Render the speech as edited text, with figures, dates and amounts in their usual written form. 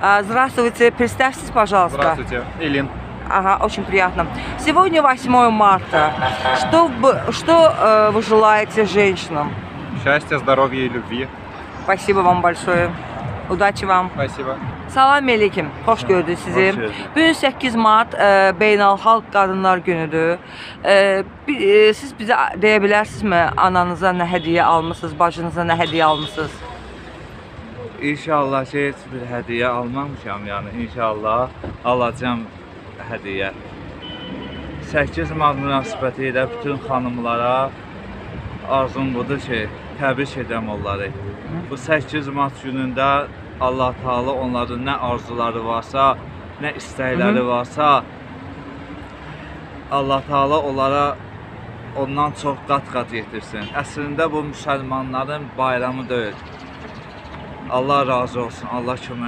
Здравствуйте, представьтесь, пожалуйста. Здравствуйте, Илин. Ага, очень приятно. Сегодня 8 марта. Что вы желаете женщинам? Счастья, здоровья и любви. Спасибо вам большое. Udacı вам. Спасибо. Salam aleyküm. Xoş gördük sizi. Hoş gördük. Bugün 8 Mart Beynəlxalq Qadınlar Günüdür. Siz bizə deyə bilərsinizmi ananıza nə hədiyyə almısınız, bacınıza nə hədiyyə almısınız? İnşallah heç bir hədiyyə almamışam, yəni inşallah alacağam hədiyyə. 8 mart münasibəti ilə bütün xanımlara arzum budur ki, təbrik edəm onları. Bu 8 mart günündə Allah Taala onların nə arzuları varsa, nə istəkləri varsa, Allah Taala onlara ondan çox qat-qat yetirsin. Əslində bu müsəlmanların bayramı deyil. Allah razı olsun, Allah kömək